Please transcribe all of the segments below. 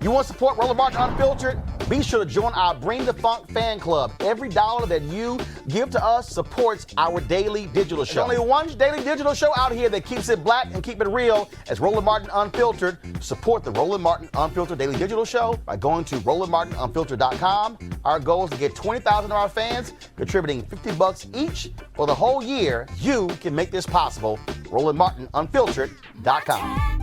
You want to support Roland Martin Unfiltered? Be sure to join our Bring the Funk fan club. Every dollar that you give to us supports our daily digital show. There's only one daily digital show out here that keeps it black and keep it real as Roland Martin Unfiltered. Support the Roland Martin Unfiltered daily digital show by going to RolandMartinUnfiltered.com. Our goal is to get 20,000 of our fans contributing $50 each for the whole year. You can make this possible. RolandMartinUnfiltered.com.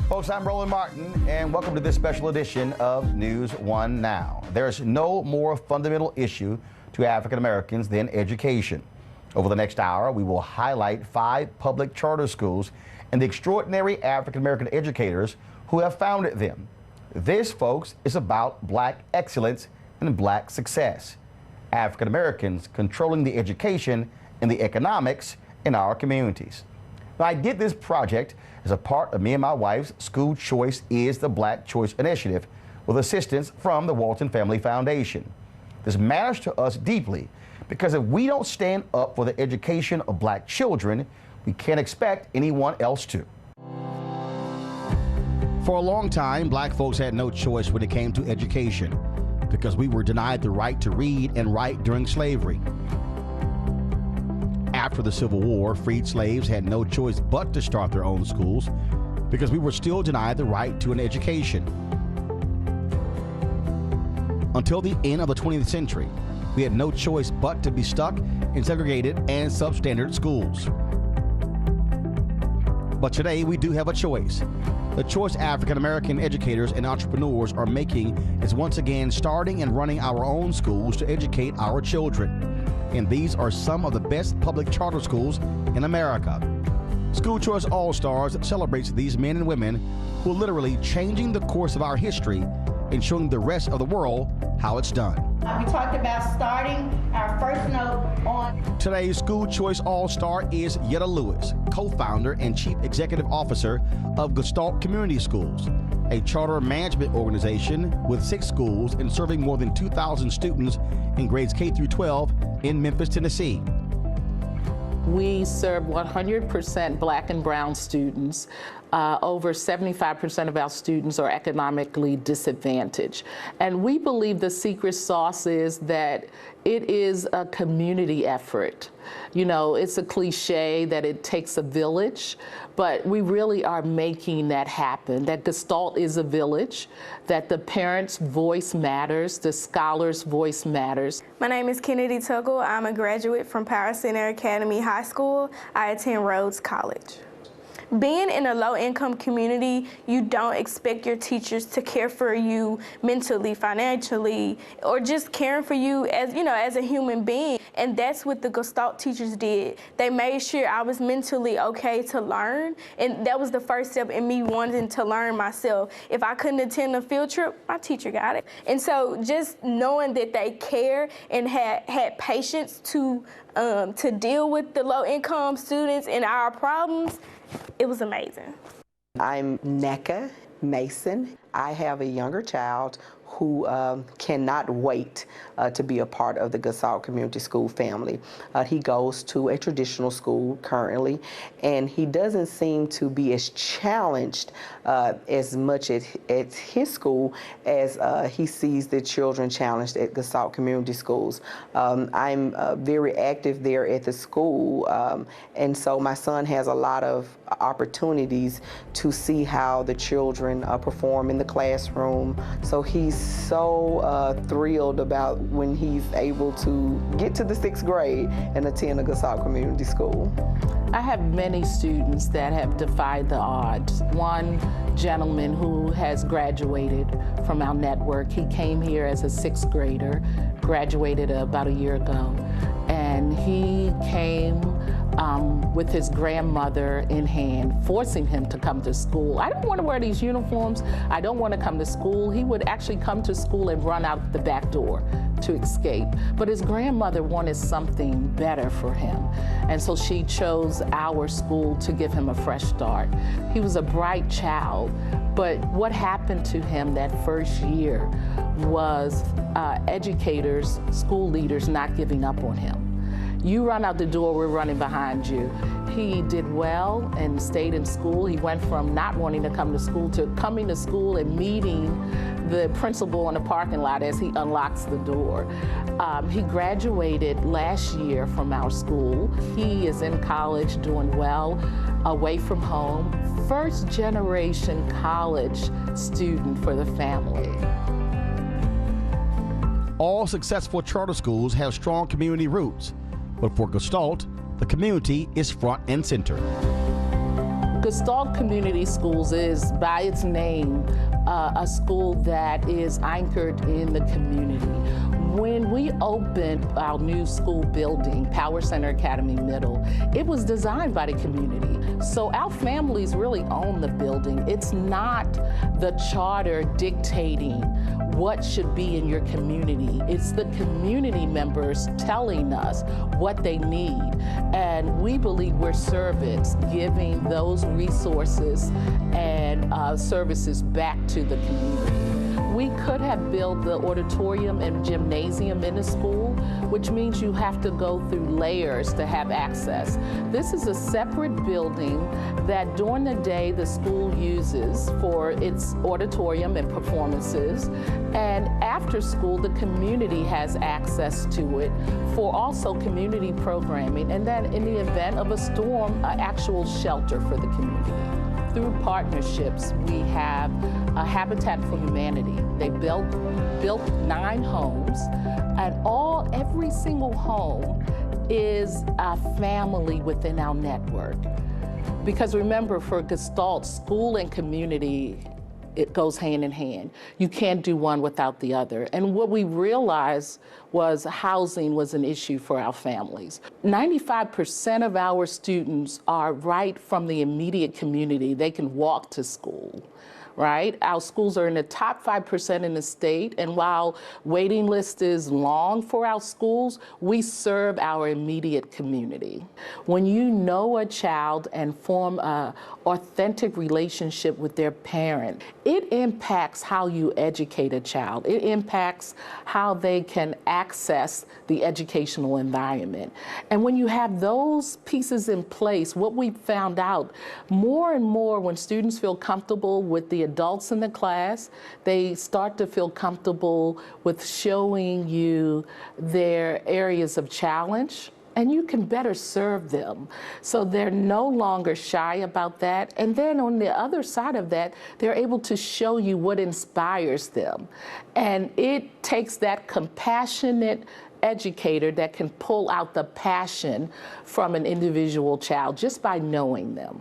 Folks, I'm Roland Martin, and welcome to this special edition of NewsOne Now. There's no more fundamental issue to African Americans than education. Over the next hour, we will highlight 5 public charter schools and the extraordinary African American educators who have founded them. This, folks, is about black excellence and black success. African Americans controlling the education and the economics in our communities. Now, I did this project as a part of me and my wife's School Choice is the Black Choice Initiative with assistance from the Walton Family Foundation. This matters to us deeply because if we don't stand up for the education of black children, we can't expect anyone else to. For a long time, black folks had no choice when it came to education because we were denied the right to read and write during slavery. After the Civil War, freed slaves had no choice but to start their own schools because we were still denied the right to an education. Until the end of the 20th century, we had no choice but to be stuck in segregated and substandard schools. But today we do have a choice. The choice African American educators and entrepreneurs are making is once again starting and running our own schools to educate our children. And these are some of the best public charter schools in America. School Choice All-Stars celebrates these men and women who are literally changing the course of our history and showing the rest of the world how it's done. We talked about starting our first note on. Today's School Choice All-Star is Yetta Lewis, co-founder and chief executive officer of Gestalt Community Schools, a charter management organization with 6 schools and serving more than 2,000 students in grades K through 12 in Memphis, Tennessee. We serve 100% black and brown students. Over 75% of our students are economically disadvantaged. And we believe the secret sauce is that it is a community effort. You know, it's a cliche that it takes a village, but we really are making that happen, that Gestalt is a village, that the parents' voice matters, the scholars' voice matters. My name is Kennedy Togo. I'm a graduate from Power Center Academy High School. I attend Rhodes College. Being in a low-income community, you don't expect your teachers to care for you mentally, financially, or just caring for you as, you know, as a human being. And that's what the Gestalt teachers did. They made sure I was mentally okay to learn, and that was the first step in me wanting to learn myself. If I couldn't attend a field trip, my teacher got it. And so just knowing that they care and had patience to deal with the low-income students and our problems, it was amazing. I'm Neka Mason. I have a younger child who cannot wait to be a part of the Gestalt Community School family. He goes to a traditional school currently, and he doesn't seem to be as challenged as much at his school as he sees the children challenged at Gestalt Community Schools. I'm very active there at the school, and so my son has a lot of opportunities to see how the children perform in the classroom. So he's so thrilled about when he's able to get to the 6th grade and attend a Gestalt Community School. I have many students that have defied the odds. One gentleman who has graduated from our network, he came here as a 6th grader, graduated about a year ago, and he came with his grandmother in hand, forcing him to come to school. I don't want to wear these uniforms. I don't want to come to school. He would actually come to school and run out the back door to escape. But his grandmother wanted something better for him. And so she chose our school to give him a fresh start. He was a bright child, But what happened to him that first year was educators, school leaders not giving up on him. You run out the door, we're running behind you. He did well and stayed in school. He went from not wanting to come to school to coming to school and meeting the principal in the parking lot as he unlocks the door. He graduated last year from our school. He is in college, doing well, away from home. First generation college student for the family. All successful charter schools have strong community roots, but for Gestalt, the community is front and center. Gestalt Community Schools is, by its name, a school that is anchored in the community. When we opened our new school building, Power Center Academy Middle, it was designed by the community. So our families really own the building. It's not the charter dictating what should be in your community. It's the community members telling us what they need. And we believe we're servants, giving those resources and services back to the community. We could have built the auditorium and gymnasium in the school, which means you have to go through layers to have access. This is a separate building that during the day the school uses for its auditorium and performances, and after school the community has access to it for also community programming, and then in the event of a storm, an actual shelter for the community. Through partnerships, we have a Habitat for Humanity. They built 9 homes, and every single home is a family within our network. Because remember, for Gestalt, school and community, it goes hand in hand. You can't do one without the other. And what we realized was housing was an issue for our families. 95% of our students are right from the immediate community. They can walk to school, right? Our schools are in the top 5% in the state, and while waiting list is long for our schools, we serve our immediate community. When you know a child and form an authentic relationship with their parent, it impacts how you educate a child. It impacts how they can access the educational environment. And when you have those pieces in place, what we found out, more and more when students feel comfortable with the adults in the class, they start to feel comfortable with showing you their areas of challenge, and you can better serve them. So they're no longer shy about that. And then on the other side of that, they're able to show you what inspires them. And it takes that compassionate educator that can pull out the passion from an individual child just by knowing them.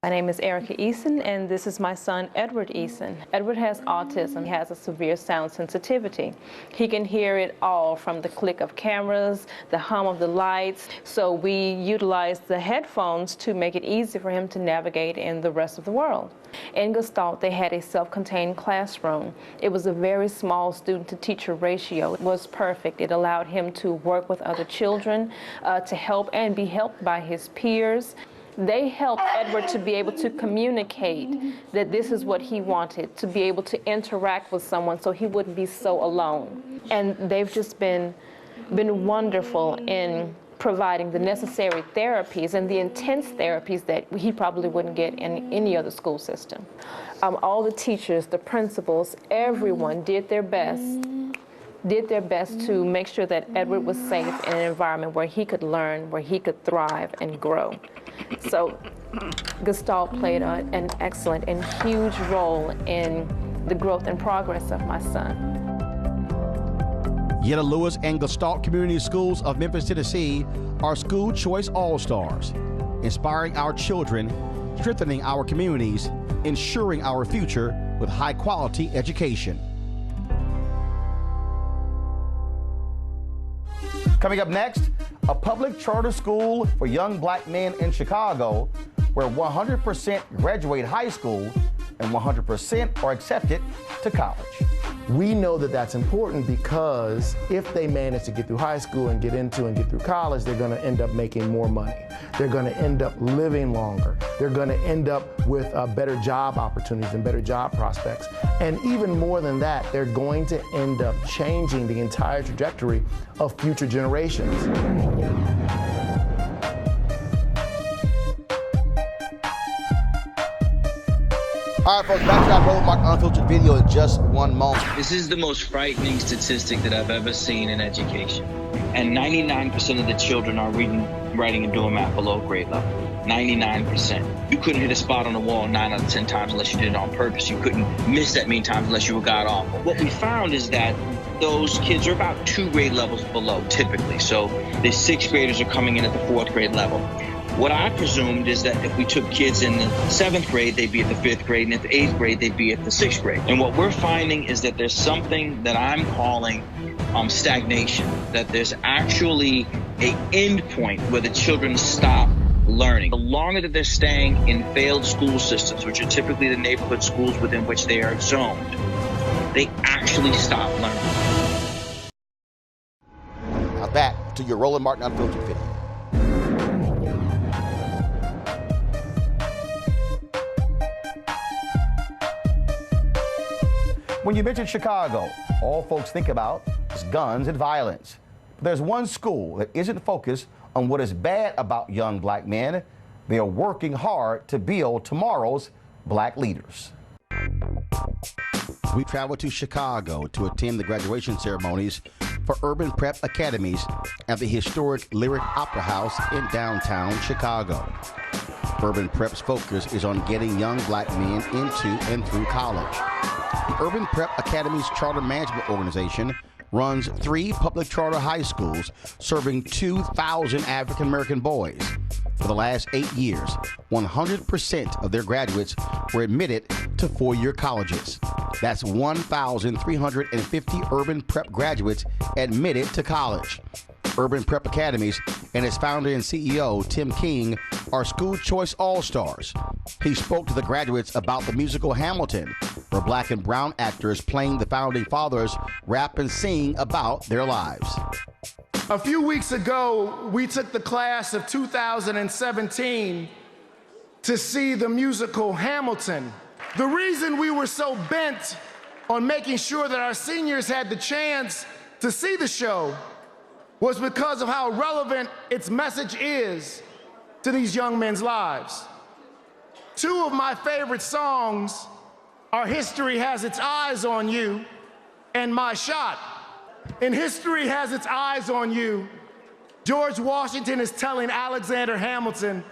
My name is Erica Eason, and this is my son, Edward Eason. Edward has autism. He has a severe sound sensitivity. He can hear it all, from the click of cameras, the hum of the lights. So we utilize the headphones to make it easy for him to navigate in the rest of the world. In Gestalt, they had a self-contained classroom. It was a very small student-to-teacher ratio. It was perfect. It allowed him to work with other children, to help and be helped by his peers. They helped Edward to be able to communicate that this is what he wanted, to be able to interact with someone so he wouldn't be so alone. And they've just been wonderful in providing the necessary therapies and the intense therapies that he probably wouldn't get in any other school system. All the teachers, the principals, everyone did their best to make sure that Edward was safe in an environment where he could learn, where he could thrive and grow. So Gestalt played an excellent and huge role in the growth and progress of my son. Yetta Lewis and Gestalt Community Schools of Memphis, Tennessee are School Choice All-Stars, inspiring our children, strengthening our communities, ensuring our future with high-quality education. Coming up next, a public charter school for young black men in Chicago, where 100% graduate high school and 100% are accepted to college. We know that that's important because if they manage to get through high school and get into and get through college, they're going to end up making more money. They're going to end up living longer. They're going to end up with better job opportunities and better job prospects. And even more than that, they're going to end up changing the entire trajectory of future generations. All right, folks, back to our Roland Martin Unfiltered video in just one moment. This is the most frightening statistic that I've ever seen in education. And 99% of the children are reading, writing, and doing math below grade level. 99%. You couldn't hit a spot on the wall 9 out of 10 times unless you did it on purpose. You couldn't miss that many times unless you were god awful. What we found is that those kids are about 2 grade levels below, typically. So the 6th graders are coming in at the 4th grade level. What I presumed is that if we took kids in the 7th grade, they'd be at the 5th grade, and at the 8th grade, they'd be at the 6th grade. And what we're finding is that there's something that I'm calling stagnation, that there's actually an end point where the children stop learning. The longer that they're staying in failed school systems, which are typically the neighborhood schools within which they are zoned, they actually stop learning. Now back to your Roland Martin Unfiltered video. When you mention Chicago, all folks think about is guns and violence. But there's one school that isn't focused on what is bad about young black men. They are working hard to build tomorrow's black leaders. We traveled to Chicago to attend the graduation ceremonies for urban prep academies at the historic Lyric Opera House in downtown Chicago. Urban Prep's focus is on getting young black men into and through college. The Urban Prep Academy's charter management organization runs 3 public charter high schools serving 2,000 African American boys. For the last 8 years, 100% of their graduates were admitted to 4-year colleges. That's 1,350 Urban Prep graduates admitted to college. Urban Prep Academies and its founder and CEO, Tim King, are school choice all-stars. He spoke to the graduates about the musical Hamilton, where black and brown actors playing the founding fathers rap and sing about their lives. A few weeks ago, we took the class of 2017 to see the musical Hamilton. The reason we were so bent on making sure that our seniors had the chance to see the show was because of how relevant its message is to these young men's lives. 2 of my favorite songs are History Has Its Eyes on You and My Shot. In History Has Its Eyes on You, George Washington is telling Alexander Hamilton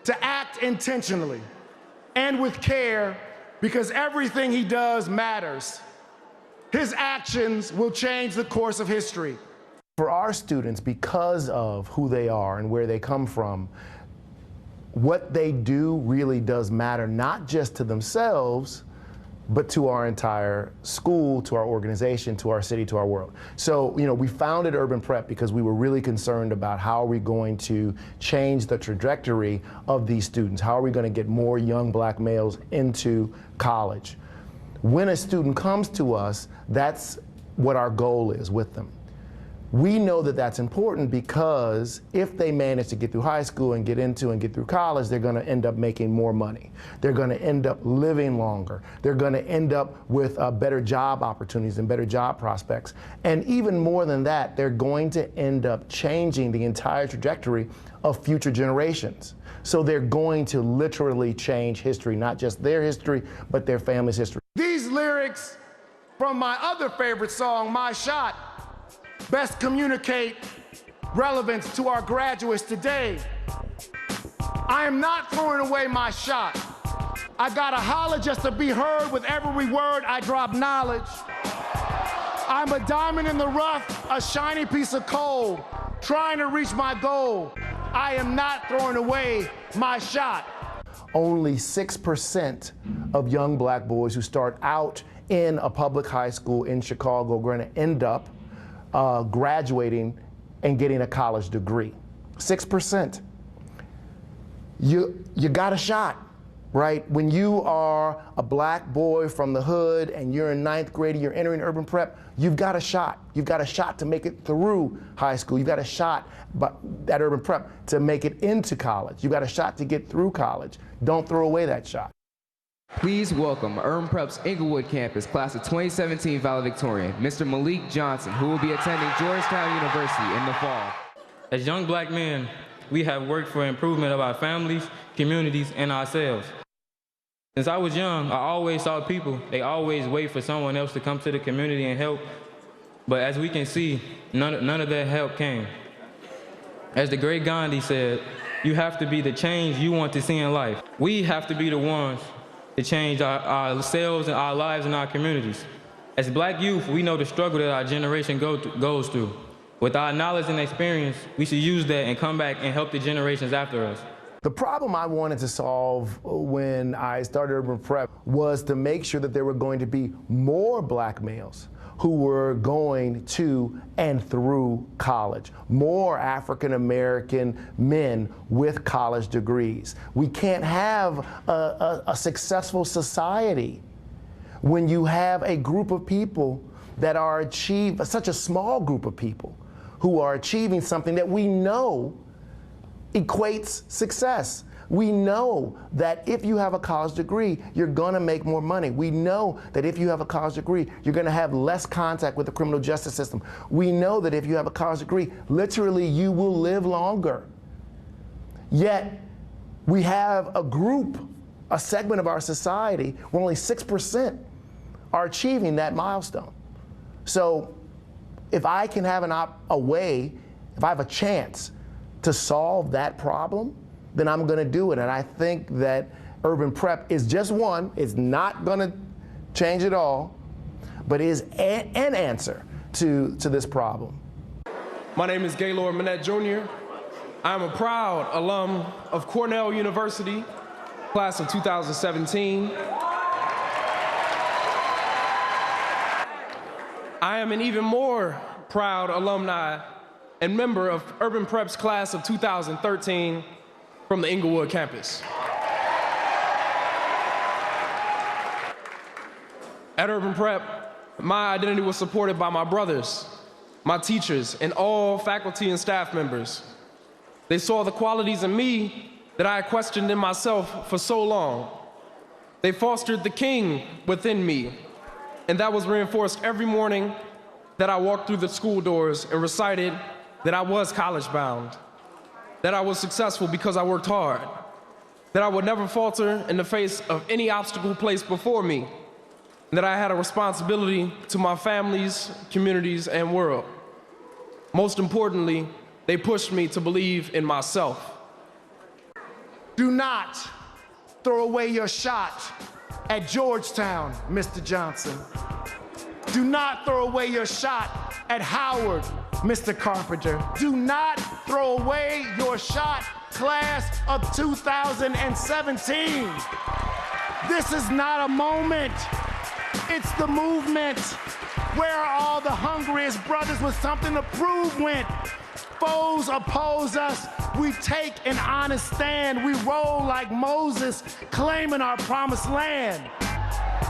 to act intentionally and with care because everything he does matters. His actions will change the course of history. For our students, because of who they are and where they come from, what they do really does matter, not just to themselves, but to our entire school, to our organization, to our city, to our world. So, we founded Urban Prep because we were really concerned about how are we going to change the trajectory of these students? How are we going to get more young black males into college? When a student comes to us, that's what our goal is with them. We know that that's important because if they manage to get through high school and get into and get through college, they're going to end up making more money. They're going to end up living longer. They're going to end up with better job opportunities and better job prospects. And even more than that, they're going to end up changing the entire trajectory of future generations. So they're going to literally change history, not just their history, but their family's history. These lyrics from my other favorite song, My Shot, best communicate relevance to our graduates today. I am not throwing away my shot. I gotta holler just to be heard. With every word I drop knowledge. I'm a diamond in the rough, a shiny piece of coal, trying to reach my goal. I am not throwing away my shot. Only 6% of young black boys who start out in a public high school in Chicago are going to end up graduating and getting a college degree. 6%. You got a shot. right? When you are a black boy from the hood and you're in 9th grade and you're entering urban prep, you've got a shot. You've got a shot to make it through high school. You've got a shot at urban prep to make it into college. You've got a shot to get through college. Don't throw away that shot. Please welcome Urban Prep's Inglewood campus, class of 2017 valedictorian, Mr. Malik Johnson, who will be attending Georgetown University in the fall. As young black men, we have worked for improvement of our families, communities, and ourselves. Since I was young, I always saw people, they always wait for someone else to come to the community and help. But as we can see, none of that help came. As the great Gandhi said, you have to be the change you want to see in life. We have to be the ones to change ourselves and our lives and our communities. As black youth, we know the struggle that our generation goes through. With our knowledge and experience, we should use that and come back and help the generations after us. The problem I wanted to solve when I started urban prep was to make sure that there were going to be more black males who were going to and through college, more African American men with college degrees. We can't have a successful society when you have a group of people that are such a small group of people who are achieving something that we know equates success. We know that if you have a college degree, you're gonna make more money. We know that if you have a college degree, you're gonna have less contact with the criminal justice system. We know that if you have a college degree, literally you will live longer. Yet, we have a group, a segment of our society where only 6% are achieving that milestone. So, if I can have if I have a chance to solve that problem, then I'm gonna do it. And I think that urban prep is just one. It's not gonna change it all, but is an answer to this problem. My name is Galen Burnett Jr. I'm a proud alum of Cornell University, class of 2017. I am an even more proud alumni and member of Urban Prep's class of 2013 from the Inglewood campus. At Urban Prep, my identity was supported by my brothers, my teachers, and all faculty and staff members. They saw the qualities in me that I had questioned in myself for so long. They fostered the king within me, and that was reinforced every morning that I walked through the school doors and recited that I was college-bound, that I was successful because I worked hard, that I would never falter in the face of any obstacle placed before me, and that I had a responsibility to my families, communities, and world. Most importantly, they pushed me to believe in myself. Do not throw away your shot at Georgetown, Mr. Johnson. Do not throw away your shot at Howard, Mr. Carpenter. Do not throw away your shot, class of 2017. This is not a moment. It's the movement. Where are all the hungriest brothers with something to prove went? Foes oppose us. We take an honest stand. We roll like Moses, claiming our promised land.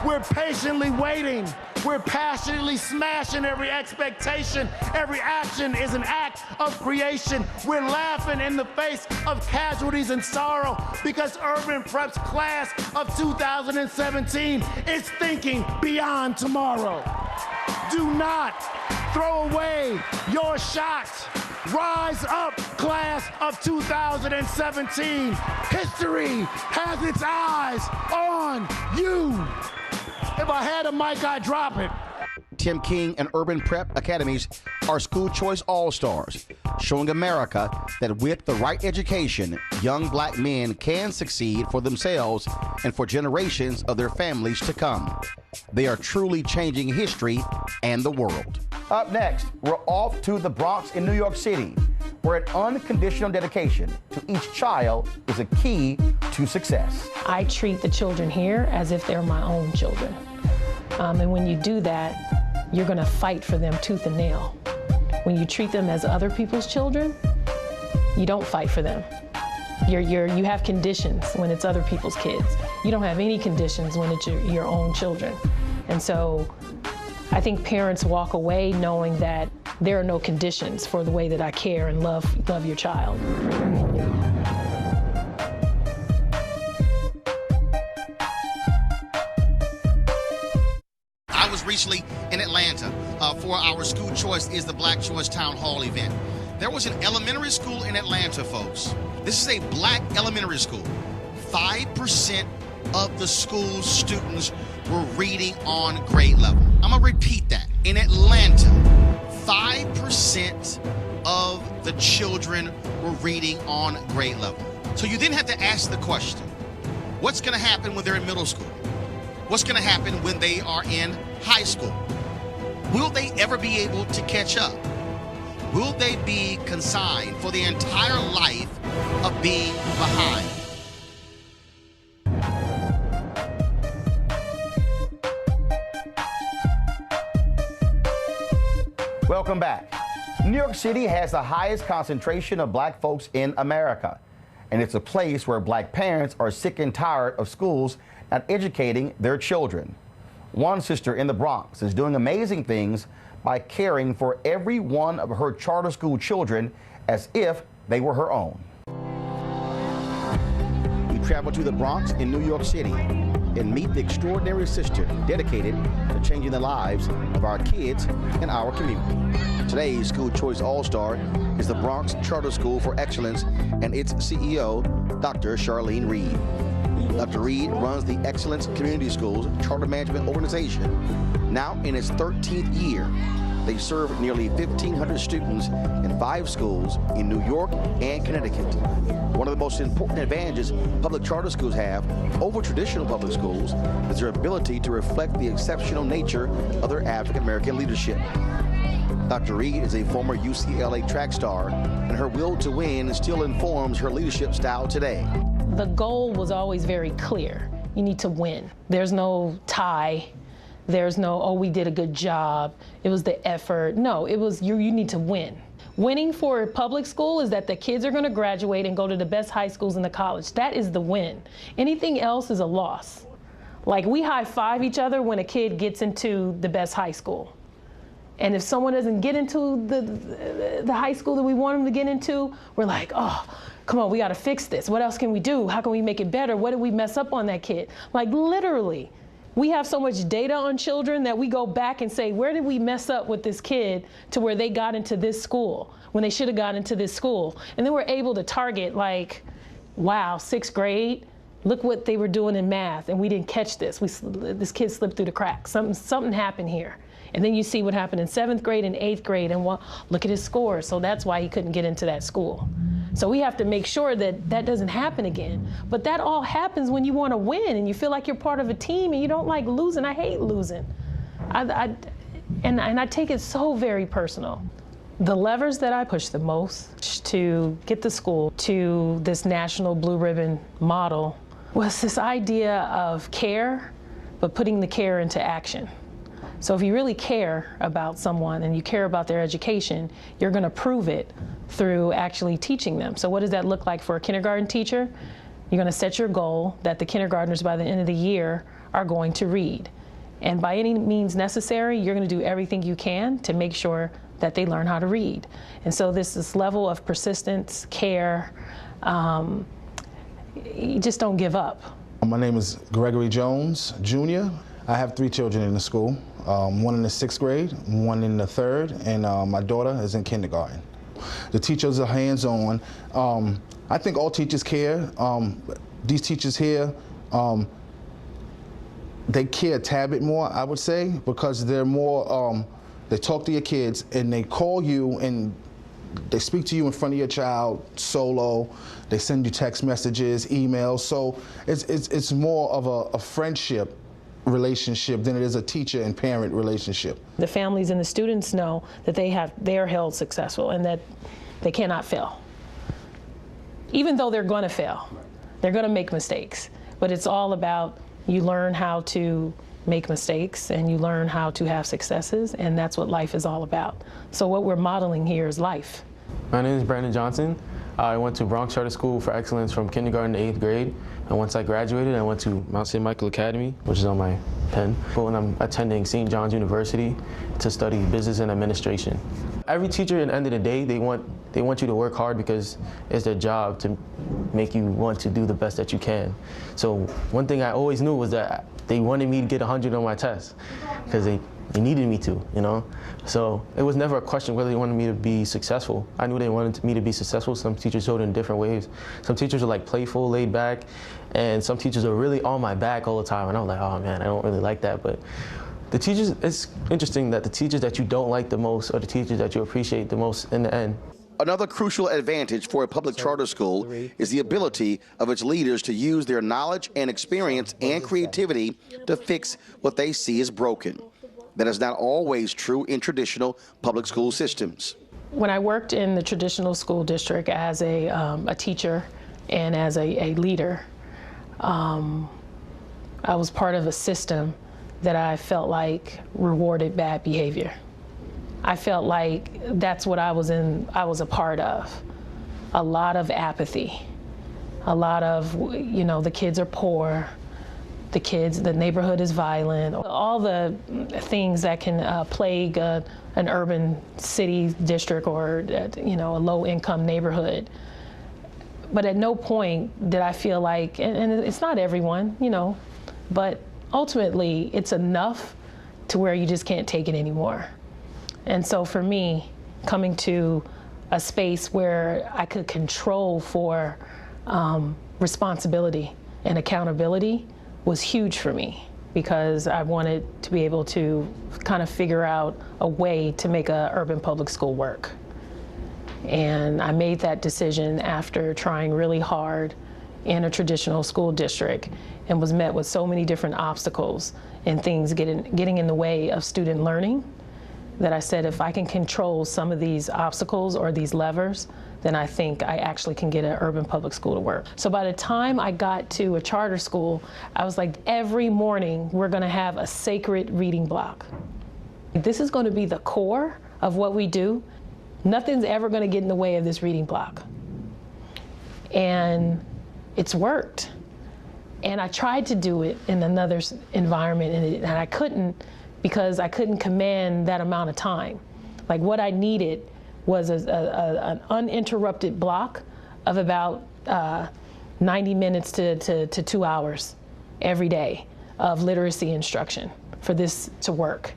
We're patiently waiting. We're passionately smashing every expectation. Every action is an act of creation. We're laughing in the face of casualties and sorrow because Urban Prep's class of 2017 is thinking beyond tomorrow. Do not throw away your shot. Rise up, class of 2017. History has its eyes on you. If I had a mic, I'd drop it. Tim King and Urban Prep Academies are school choice all-stars, showing America that with the right education, young black men can succeed for themselves and for generations of their families to come. They are truly changing history and the world. Up next, we're off to the Bronx in New York City, where an unconditional dedication to each child is a key to success. I treat the children here as if they're my own children. And when you do that, you're gonna fight for them tooth and nail. When you treat them as other people's children, you don't fight for them. You have conditions when it's other people's kids. You don't have any conditions when it's your own children. And so I think parents walk away knowing that there are no conditions for the way that I care and love your child. I was recently in Atlanta for our School Choice is the Black Choice Town Hall event. There was an elementary school in Atlanta, folks. This is a black elementary school. 5% of the school's students were reading on grade level. I'm gonna repeat that. In Atlanta, 5% of the children were reading on grade level. So you then have to ask the question, what's gonna happen when they're in middle school? What's gonna happen when they are in high school? Will they ever be able to catch up? Will they be consigned for the entire life of being behind? Welcome back. New York City has the highest concentration of black folks in America, and it's a place where black parents are sick and tired of schools not educating their children. One sister in the Bronx is doing amazing things by caring for every one of her charter school children as if they were her own. We travel to the Bronx in New York City and meet the extraordinary sister dedicated to changing the lives of our kids and our community. Today's School Choice All-Star is the Bronx Charter School for Excellence and its CEO, Dr. Charlene Reed. Dr. Reed runs the Excellence Community Schools Charter Management Organization, now in its 13th year. They serve nearly 1,500 students in 5 schools in New York and Connecticut. One of the most important advantages public charter schools have over traditional public schools is their ability to reflect the exceptional nature of their African American leadership. Dr. Reed is a former UCLA track star, and her will to win still informs her leadership style today. The goal was always very clear. You need to win. There's no tie. There's no, oh, we did a good job. It was the effort. No, it was you need to win. Winning for public school is that the kids are going to graduate and go to the best high schools in the college. That is the win. Anything else is a loss. Like, we high-five each other when a kid gets into the best high school. And if someone doesn't get into the high school that we want them to get into, we're like, oh, come on, we got to fix this. What else can we do? How can we make it better? What did we mess up on that kid? Like, literally, we have so much data on children that we go back and say, where did we mess up with this kid to where they got into this school when they should have got into this school? And then we're able to target, like, wow, 6th grade, look what they were doing in math, and we didn't catch this. This kid slipped through the cracks. Something happened here. And then you see what happened in 7th grade and 8th grade, and well, look at his scores. So that's why he couldn't get into that school. So we have to make sure that that doesn't happen again. But that all happens when you want to win and you feel like you're part of a team and you don't like losing. I hate losing. And I take it so very personal. The levers that I push the most to get the school to this national blue ribbon model was this idea of care, but putting the care into action. So if you really care about someone and you care about their education, you're going to prove it through actually teaching them. So what does that look like for a kindergarten teacher? You're going to set your goal that the kindergartners by the end of the year are going to read. And by any means necessary, you're going to do everything you can to make sure that they learn how to read. And so this level of persistence, care, you just don't give up. My name is Gregory Jones Jr. I have 3 children in the school, one in the 6th grade, one in the 3rd, and my daughter is in kindergarten. The teachers are hands-on. I think all teachers care. These teachers here, they care a tad bit more, I would say, because they're more, they talk to your kids and they call you and they speak to you in front of your child solo. They send you text messages, emails. So it's more of a friendship relationship than it is a teacher and parent relationship. The families and the students know that they are held successful and that they cannot fail. Even though they're going to fail, they're going to make mistakes. But it's all about you learn how to make mistakes and you learn how to have successes, and that's what life is all about. So what we're modeling here is life. My name is Brandon Johnson. I went to Bronx Charter School for Excellence from kindergarten to 8th grade. And once I graduated, I went to Mount St. Michael Academy, which is on my pen. And I'm attending St. John's University to study business and administration. Every teacher, at the end of the day, they want you to work hard because it's their job to make you want to do the best that you can. So one thing I always knew was that they wanted me to get 100 on my test because they needed me to, you know? So it was never a question whether they wanted me to be successful. I knew they wanted me to be successful. Some teachers showed it in different ways. Some teachers were like playful, laid back, and some teachers are really on my back all the time. And I was like, oh man, I don't really like that. But the teachers, it's interesting that the teachers that you don't like the most are the teachers that you appreciate the most in the end. Another crucial advantage for a public charter school is the ability of its leaders to use their knowledge and experience and creativity to fix what they see as broken. That is not always true in traditional public school systems. When I worked in the traditional school district as a teacher and as a leader, I was part of a system that I felt like rewarded bad behavior. I felt like that's what I was a part of. A lot of apathy, a lot of, you know, the kids are poor, the neighborhood is violent, all the things that can plague an urban city district or, you know, a low-income neighborhood. But at no point did I feel like, and it's not everyone, you know, but ultimately it's enough to where you just can't take it anymore. And so for me, coming to a space where I could control for responsibility and accountability was huge for me, because I wanted to be able to kind of figure out a way to make an urban public school work. And I made that decision after trying really hard in a traditional school district and was met with so many different obstacles and things getting in the way of student learning, that I said, if I can control some of these obstacles or these levers, then I think I actually can get an urban public school to work. So by the time I got to a charter school, I was like, every morning we're gonna have a sacred reading block. This is gonna be the core of what we do. Nothing's ever gonna get in the way of this reading block. And it's worked. And I tried to do it in another environment and I couldn't, because I couldn't command that amount of time. Like what I needed was an uninterrupted block of about 90 minutes to 2 hours every day of literacy instruction for this to work.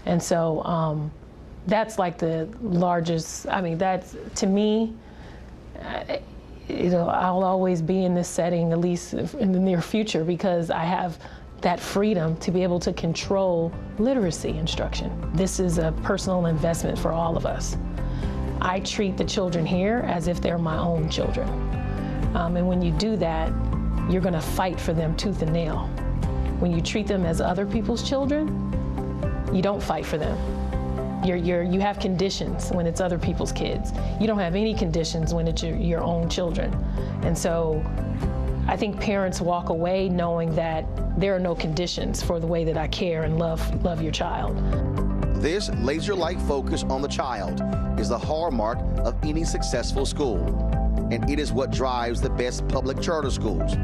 And so that's like the largest, I mean, that's, to me, you know, I'll always be in this setting, at least in the near future, because I have that freedom to be able to control literacy instruction. This is a personal investment for all of us. I treat the children here as if they're my own children. And when you do that, you're gonna fight for them tooth and nail. When you treat them as other people's children, you don't fight for them. You have conditions when it's other people's kids. You don't have any conditions when it's your own children. And so I think parents walk away knowing that there are no conditions for the way that I care and love your child. This laser-like focus on the child is the hallmark of any successful school, and it is what drives the best public charter schools.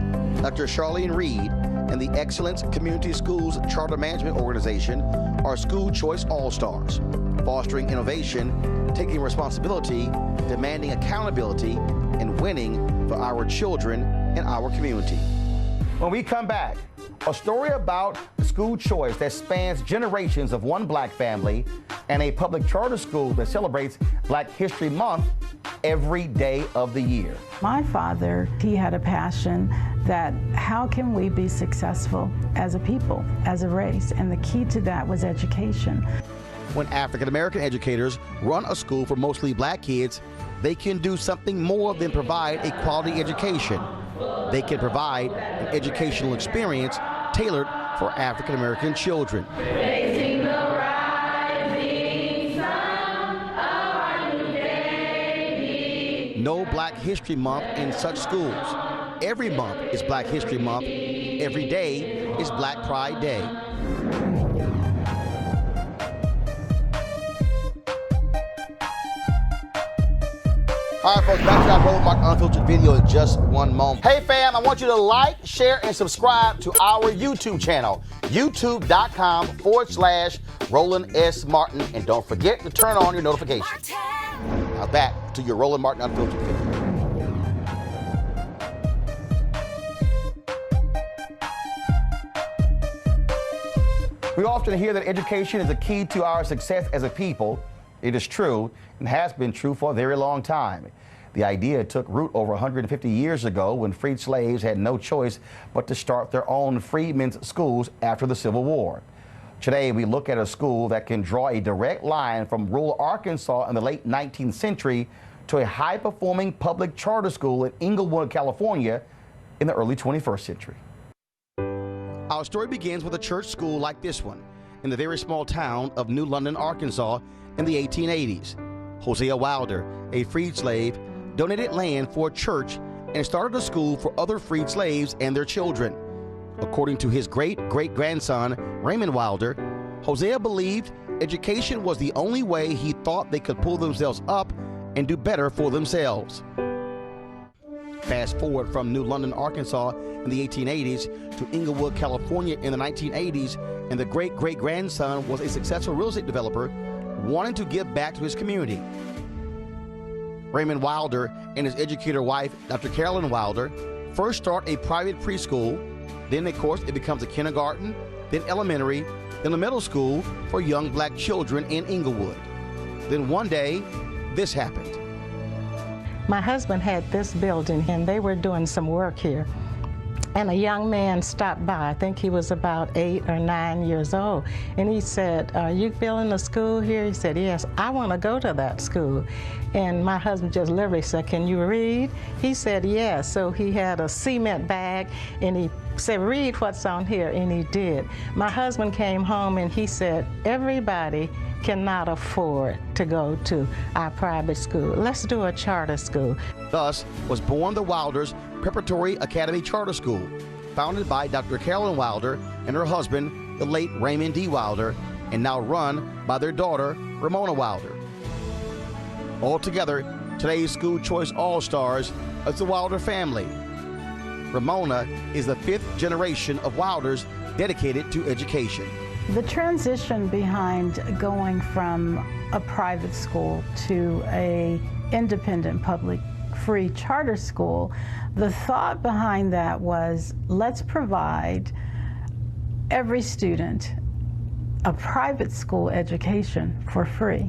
Dr. Charlene Reed and the Excellence Community Schools Charter Management Organization are school choice all-stars, fostering innovation, taking responsibility, demanding accountability, and winning for our children and our community. When we come back, a story about school choice that spans generations of one black family and a public charter school that celebrates Black History Month every day of the year. My father, he had a passion that how can we be successful as a people, as a race, and the key to that was education. When African-American educators run a school for mostly black kids, they can do something more than provide a quality education. They can provide an educational experience tailored for African-American children. Facing the rising sun of our new day. No Black History Month in such schools. Every month is Black History Month. Every day is Black Pride Day. All right, folks, back to our Roland Martin Unfiltered video in just one moment. Hey, fam, I want you to like, share, and subscribe to our YouTube channel, youtube.com/Roland S. Martin. And don't forget to turn on your notifications. Now back to your Roland Martin Unfiltered video. We often hear that education is the key to our success as a people. It is true and has been true for a very long time. The idea took root over 150 years ago when freed slaves had no choice but to start their own freedmen's schools after the Civil War. Today, we look at a school that can draw a direct line from rural Arkansas in the late 19th century to a high-performing public charter school in Inglewood, California in the early 21st century. Our story begins with a church school like this one in the very small town of New London, Arkansas in the 1880s. Hosea Wilder, a freed slave, donated land for a church and started a school for other freed slaves and their children. According to his great-great-grandson, Raymond Wilder, Hosea believed education was the only way he thought they could pull themselves up and do better for themselves. Fast forward from New London, Arkansas in the 1880s to Inglewood, California in the 1980s, and the great-great-grandson was a successful real estate developer wanting to give back to his community. Raymond Wilder and his educator wife, Dr. Carolyn Wilder, first start a private preschool. Then, of course, it becomes a kindergarten, then elementary, then a middle school for young black children in Inglewood. Then one day, this happened. My husband had this building and they were doing some work here. And a young man stopped by. I think he was about 8 or 9 years old. And he said, "Are you building a school here?" He said, "Yes, I want to go to that school." And my husband just literally said, "Can you read?" He said, "Yes." So he had a cement bag and he said, "Read what's on here," and he did. My husband came home and he said, "Everybody cannot afford to go to our private school. Let's do a charter school." Thus was born the Wilders Preparatory Academy Charter School, founded by Dr. Carolyn Wilder and her husband, the late Raymond D. Wilder, and now run by their daughter, Ramona Wilder. Altogether, today's school choice all-stars is the Wilder family. Ramona is the 5th generation of Wilders dedicated to education. The transition behind going from a private school to a independent public free charter school, the thought behind that was, let's provide every student a private school education for free.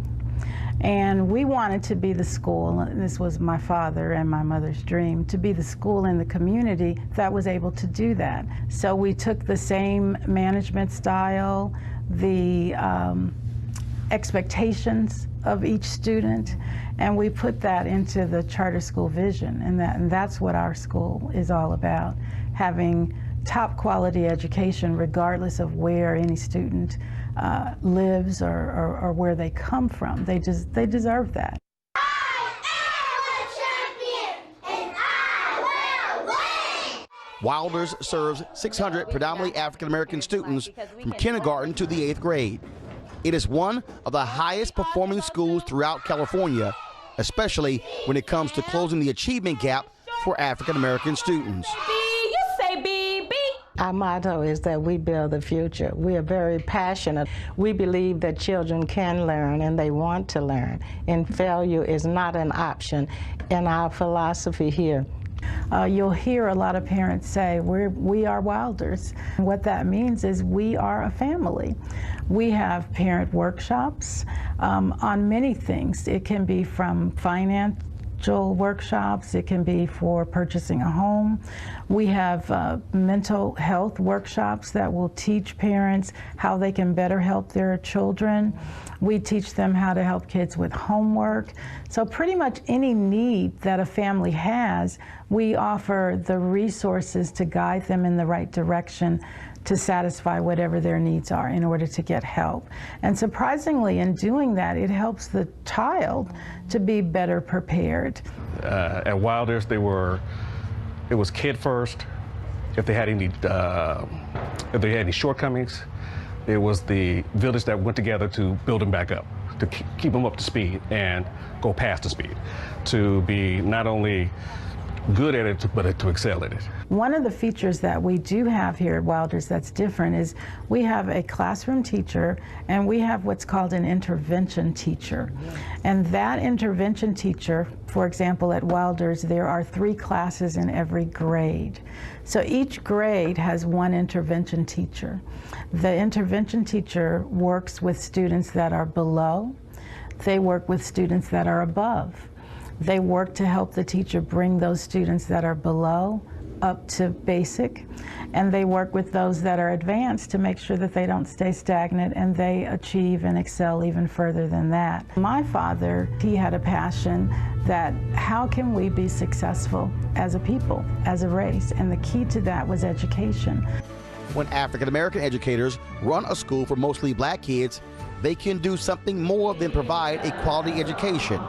And we wanted to be the school, and this was my father and my mother's dream, to be the school in the community that was able to do that. So we took the same management style, the expectations of each student, and we put that into the charter school vision, and that's what our school is all about, having top quality education regardless of where any student lives or where they come from. They deserve that. Wilders serves 600 predominantly African-American students from kindergarten to the 8th grade. It is one of the highest performing schools throughout California, especially when it comes to closing the achievement gap for African-American students. You say BB. Our motto is that we build the future. We are very passionate. We believe that children can learn and they want to learn, and failure is not an option in our philosophy here. You'll hear a lot of parents say, we are Wilders. What that means is we are a family. We have parent workshops on many things. It can be from financial workshops, it can be for purchasing a home. We have mental health workshops that will teach parents how they can better help their children. We teach them how to help kids with homework. So pretty much any need that a family has, we offer the resources to guide them in the right direction to satisfy whatever their needs are in order to get help. And surprisingly, in doing that, it helps the child to be better prepared. At Wilders, it was kid first. If they had any shortcomings, it was the village that went together to build them back up. to keep them up to speed and go past the speed, to be not only good at it, but to excel at it. One of the features that we do have here at Wilders that's different is we have a classroom teacher and we have what's called an intervention teacher. And that intervention teacher, for example, at Wilders, there are 3 classes in every grade. So each grade has one intervention teacher. The intervention teacher works with students that are below. They work with students that are above. They work to help the teacher bring those students that are below up to basic, and they work with those that are advanced to make sure that they don't stay stagnant and they achieve and excel even further than that. My father, he had a passion that how can we be successful as a people, as a race, and the key to that was education. When African American educators run a school for mostly black kids, they can do something more than provide a quality education.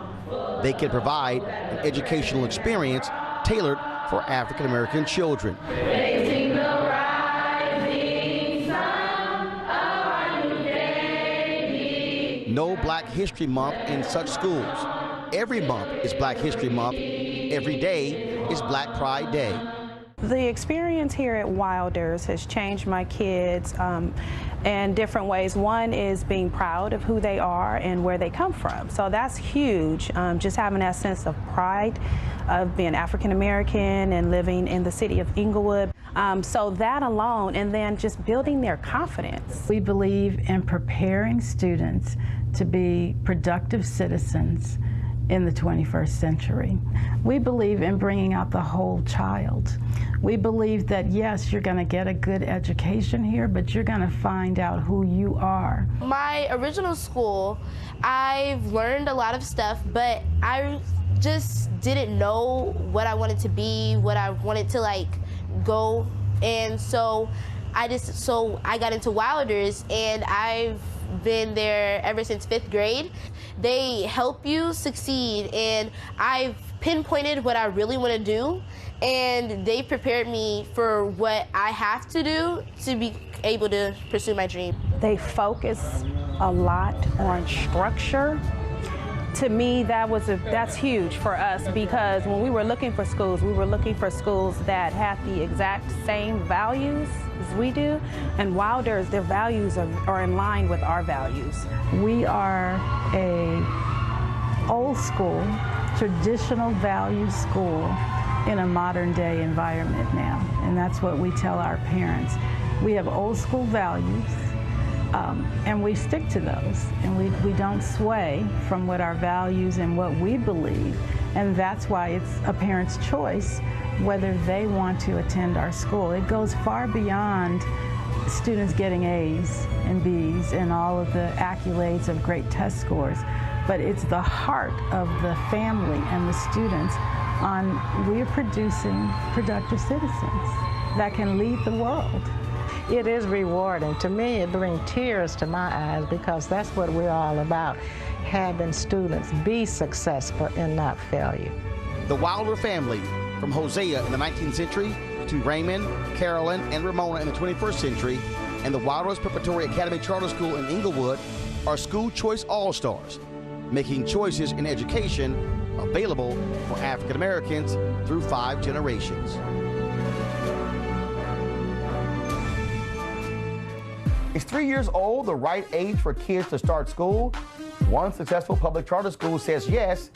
They can provide an educational experience tailored for African American children. Raising the rising sun of our new day. No Black History Month in such schools. Every month is Black History Month. Every day is Black Pride Day. The experience here at Wilders has changed my kids in different ways. One is being proud of who they are and where they come from. So that's huge, just having that sense of pride of being African American and living in the city of Inglewood. So that alone, and then just building their confidence. We believe in preparing students to be productive citizens in the 21st century. We believe in bringing out the whole child. We believe that, yes, you're going to get a good education here, but you're going to find out who you are. My original school, I've learned a lot of stuff, but I just didn't know what I wanted to be, what I wanted to go. And so I got into Wilders, and I've been there ever since 5th grade. They help you succeed, and I've pinpointed what I really want to do, and they prepared me for what I have to do to be able to pursue my dream. They focus a lot on structure. To me, that's huge for us, because when we were looking for schools that had the exact same values as we do, and Wilders, their values are in line with our values. We are a old school, traditional value school in a modern day environment now, and that's what we tell our parents. We have old school values, and we stick to those, and we don't sway from what our values and what we believe, and that's why it's a parent's choice whether they want to attend our school. It goes far beyond students getting A's and B's and all of the accolades of great test scores, but it's the heart of the family and the students on we're producing productive citizens that can lead the world. It is rewarding. To me, it brings tears to my eyes, because that's what we're all about, having students be successful and not failure. The Wilder family, from Hosea in the 19th century to Raymond, Carolyn, and Ramona in the 21st century, and the Wilders Preparatory Academy Charter School in Inglewood are school choice all-stars, making choices in education available for African Americans through 5 generations. Is 3 years old the right age for kids to start school? One successful public charter school says yes.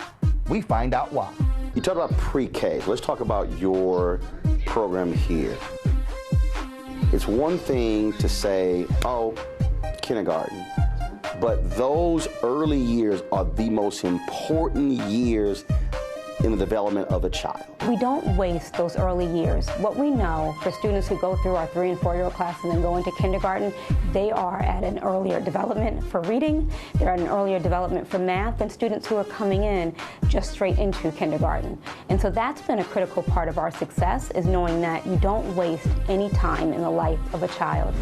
We find out why. You talk about pre-K. Let's talk about your program here. It's one thing to say, oh, kindergarten, but those early years are the most important years in the development of a child. We don't waste those early years. What we know for students who go through our 3- and 4-year-old class and then go into kindergarten, they are at an earlier development for reading, they're at an earlier development for math than students who are coming in just straight into kindergarten. And so that's been a critical part of our success, is knowing that you don't waste any time in the life of a child.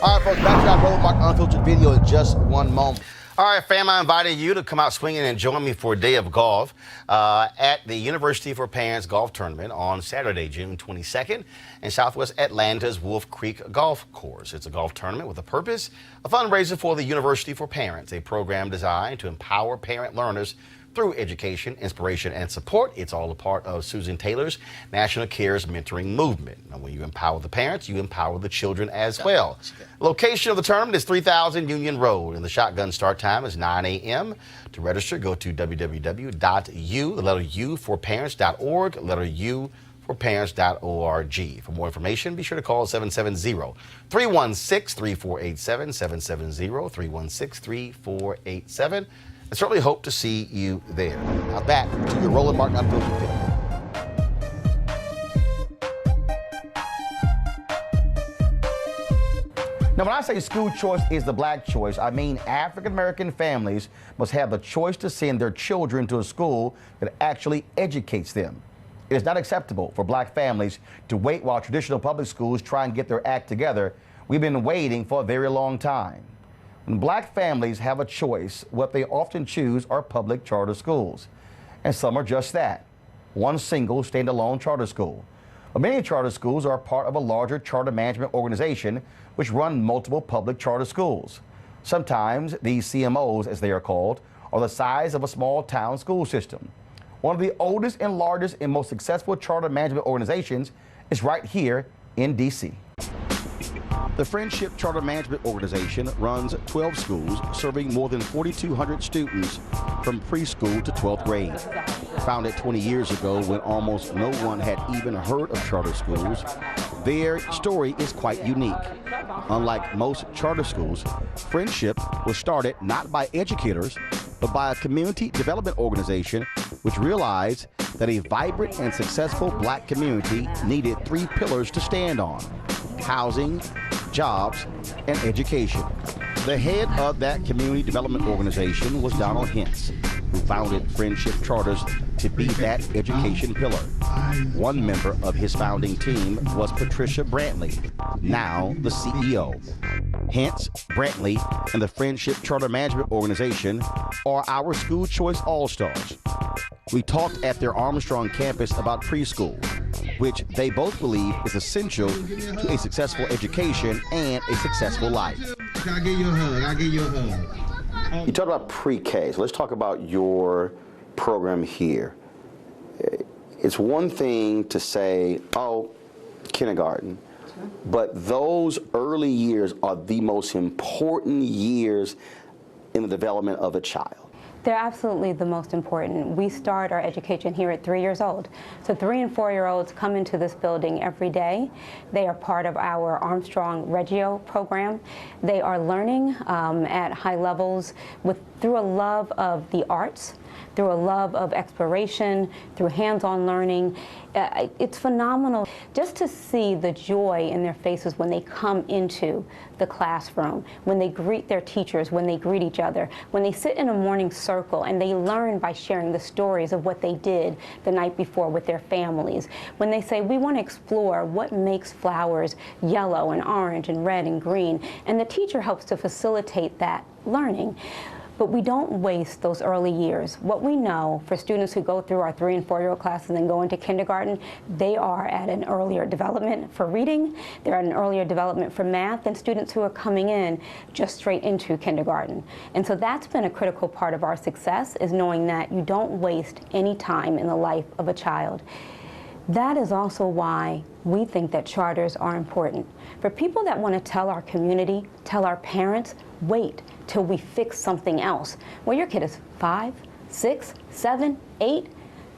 All right, folks, back to our Roland Martin Unfiltered video in just one moment. All right, fam, I invited you to come out swinging and join me for a day of golf at the University for Parents Golf Tournament on Saturday, June 22nd in Southwest Atlanta's Wolf Creek Golf Course. It's a golf tournament with a purpose, a fundraiser for the University for Parents, a program designed to empower parent learners through education, inspiration, and support. It's all a part of Susan Taylor's National Cares Mentoring Movement. Now, when you empower the parents, you empower the children as well. Location of the tournament is 3000 Union Road, and the shotgun start time is 9 a.m. To register, go to www.u4parents.org, letter U for parents.org. For more information, be sure to call 770-316-3487, 770-316-3487. I certainly hope to see you there. Now back to your Roland Martin Unfiltered Film. Now, when I say school choice is the black choice, I mean African-American families must have the choice to send their children to a school that actually educates them. It is not acceptable for black families to wait while traditional public schools try and get their act together. We've been waiting for a very long time. When black families have a choice, what they often choose are public charter schools. And some are just that, one single standalone charter school. But many charter schools are part of a larger charter management organization which run multiple public charter schools. Sometimes these CMOs, as they are called, are the size of a small town school system. One of the oldest and largest and most successful charter management organizations is right here in D.C. The Friendship Charter Management Organization runs 12 schools serving more than 4,200 students from preschool to 12th grade. Founded 20 years ago when almost no one had even heard of charter schools, their story is quite unique. Unlike most charter schools, Friendship was started not by educators, but by a community development organization which realized that a vibrant and successful black community needed three pillars to stand on: housing, jobs, and education. The head of that community development organization was Donald Hentz, who founded Friendship Charters to be that education pillar. One member of his founding team was Patricia Brantley, now the CEO. Hentz, Brantley, and the Friendship Charter Management Organization are our school choice all-stars. We talked at their Armstrong campus about preschool, which they both believe is essential to a successful education and a successful life. I'll give you a hug. I'll give you a hug. You talked about pre-K, so let's talk about your program here. It's one thing to say, oh, kindergarten, but those early years are the most important years in the development of a child. They're absolutely the most important. We start our education here at 3 years old. So 3 and 4-year-olds come into this building every day. They are part of our Armstrong Reggio program. They are learning at high levels through a love of the arts, through a love of exploration, through hands-on learning. It's phenomenal just to see the joy in their faces when they come into the classroom, when they greet their teachers, when they greet each other, when they sit in a morning circle and they learn by sharing the stories of what they did the night before with their families, when they say, we want to explore what makes flowers yellow and orange and red and green, and the teacher helps to facilitate that learning. But we don't waste those early years. What we know for students who go through our 3 and 4-year-old classes and then go into kindergarten, they are at an earlier development for reading, they're at an earlier development for math than students who are coming in just straight into kindergarten. And so that's been a critical part of our success, is knowing that you don't waste any time in the life of a child. That is also why we think that charters are important. For people that want to tell our community, tell our parents, wait till we fix something else. Well, your kid is 5, 6, 7, 8,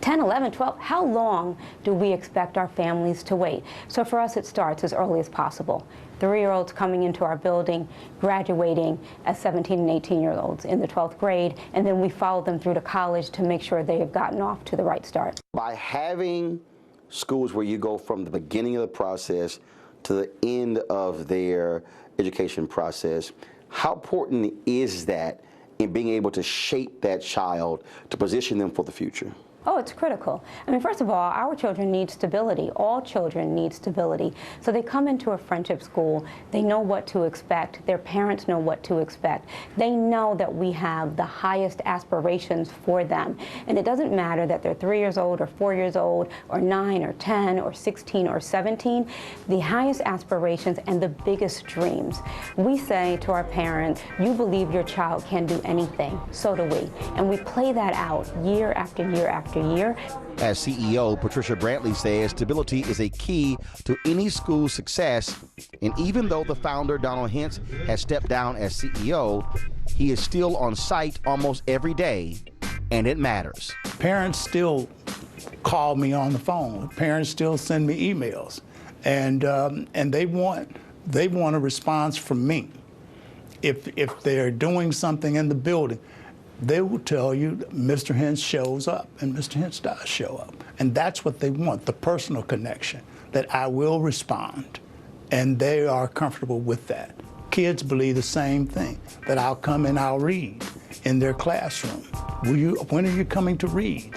10, 11, 12. How long do we expect our families to wait? So for us, it starts as early as possible. 3-year-olds coming into our building, graduating as 17 and 18-year-olds in the 12th grade, and then we follow them through to college to make sure they have gotten off to the right start. By having schools where you go from the beginning of the process to the end of their education process, how important is that in being able to shape that child to position them for the future? Oh, it's critical. I mean, first of all, our children need stability. All children need stability. So they come into a friendship school, they know what to expect, their parents know what to expect. They know that we have the highest aspirations for them. And it doesn't matter that they're 3 years old or 4 years old or 9 or 10 or 16 or 17, the highest aspirations and the biggest dreams. We say to our parents, you believe your child can do anything, so do we. And we play that out year after year after year. As CEO, Patricia Brantley says stability is a key to any school's success. And even though the founder, Donald Hentz, has stepped down as CEO, he is still on site almost every day, and it matters. Parents still call me on the phone. Parents still send me emails, and they want a response from me. If they're doing something in the building, they will tell you that Mr. Hentz shows up, and Mr. Hentz does show up. And that's what they want, the personal connection, that I will respond, and they are comfortable with that. Kids believe the same thing, that I'll come and I'll read in their classroom. When are you coming to read?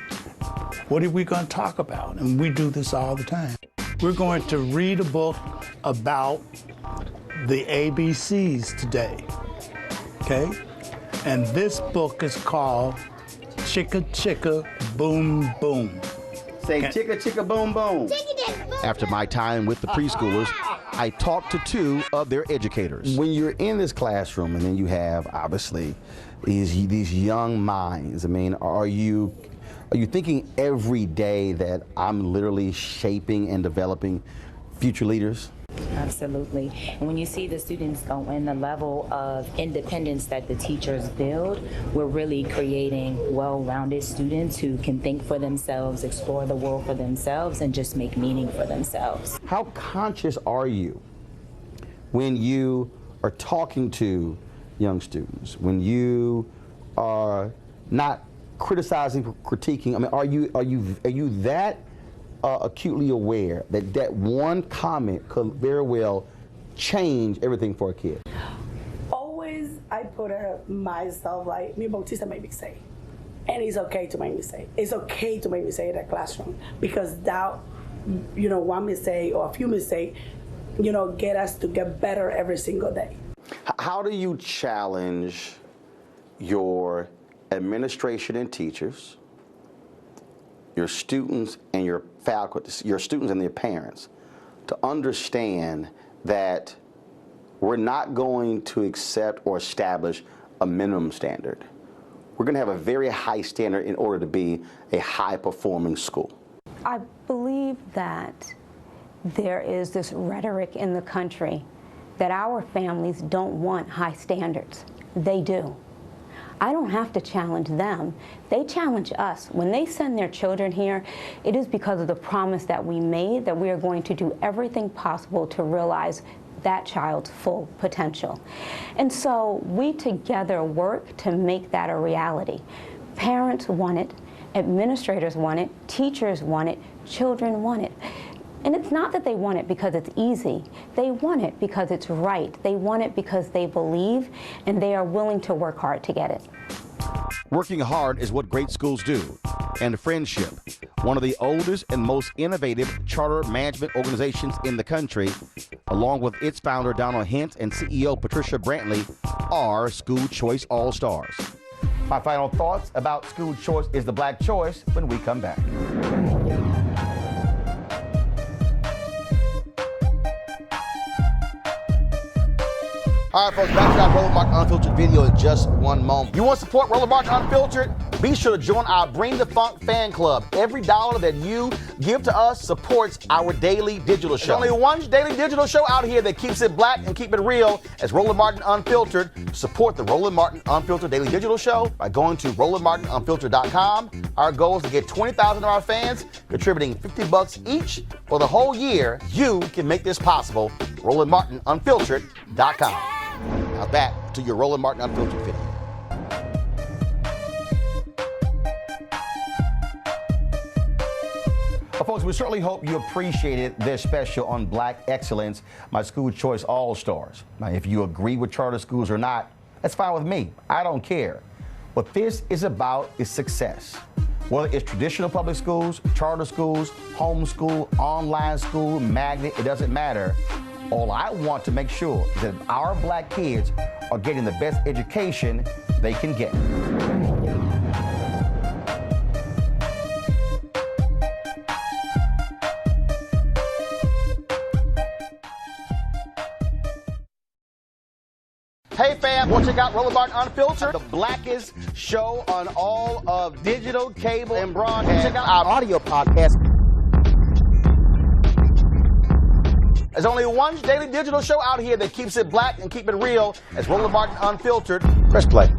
What are we going to talk about? And we do this all the time. We're going to read a book about the ABCs today, okay? And this book is called Chicka Chicka Boom Boom. Say chicka chicka boom boom. After my time with the preschoolers, I talked to two of their educators. When you're in this classroom and then you have, obviously, these young minds, I mean, are you thinking every day that I'm literally shaping and developing future leaders? Absolutely. And when you see the students go in, the level of independence that the teachers build, we're really creating well-rounded students who can think for themselves, explore the world for themselves, and just make meaning for themselves. How conscious are you when you are talking to young students, when you are not criticizing, critiquing? I mean, are you that acutely aware that that one comment could very well change everything for a kid? Always I put myself like, me Bautista made me say, and it's okay to make me say. It's okay to make me say in that classroom, because that, one mistake or a few mistakes, get us to get better every single day. How do you challenge your administration and teachers, your students and your faculty, your students and their parents, to understand that we're not going to accept or establish a minimum standard? We're going to have a very high standard in order to be a high-performing school. I believe that there is this rhetoric in the country that our families don't want high standards. They do. I don't have to challenge them. They challenge us. When they send their children here, it is because of the promise that we made that we are going to do everything possible to realize that child's full potential. And so we together work to make that a reality. Parents want it, administrators want it, teachers want it, children want it. And it's not that they want it because it's easy. They want it because it's right. They want it because they believe, and they are willing to work hard to get it. Working hard is what great schools do. And Friendship, one of the oldest and most innovative charter management organizations in the country, along with its founder Donald Hentz and CEO Patricia Brantley, are School Choice All-Stars. My final thoughts about School Choice is the Black choice when we come back. All right, folks, back to our Roland Martin Unfiltered video in just one moment. You want to support Roland Martin Unfiltered? Be sure to join our Bring the Funk fan club. Every dollar that you give to us supports our daily digital show. There's only one daily digital show out here that keeps it black and keep it real as Roland Martin Unfiltered. Support the Roland Martin Unfiltered daily digital show by going to RolandMartinUnfiltered.com. Our goal is to get 20,000 of our fans contributing $50 each for the whole year. You can make this possible. RolandMartinUnfiltered.com. Now back to your Roland Martin Unfiltered video. Well, folks, we certainly hope you appreciated this special on Black Excellence, my School Choice All-Stars. Now, if you agree with charter schools or not, that's fine with me. I don't care. What this is about is success. Whether it's traditional public schools, charter schools, homeschool, online school, magnet, it doesn't matter. All I want to make sure is that our black kids are getting the best education they can get. Hey fam, want to check out Roland Martin Unfiltered, the blackest show on all of digital, cable, and broadcast. Check out our audio podcast. There's only one daily digital show out here that keeps it black and keep it real. It's Roland Martin Unfiltered. Press play.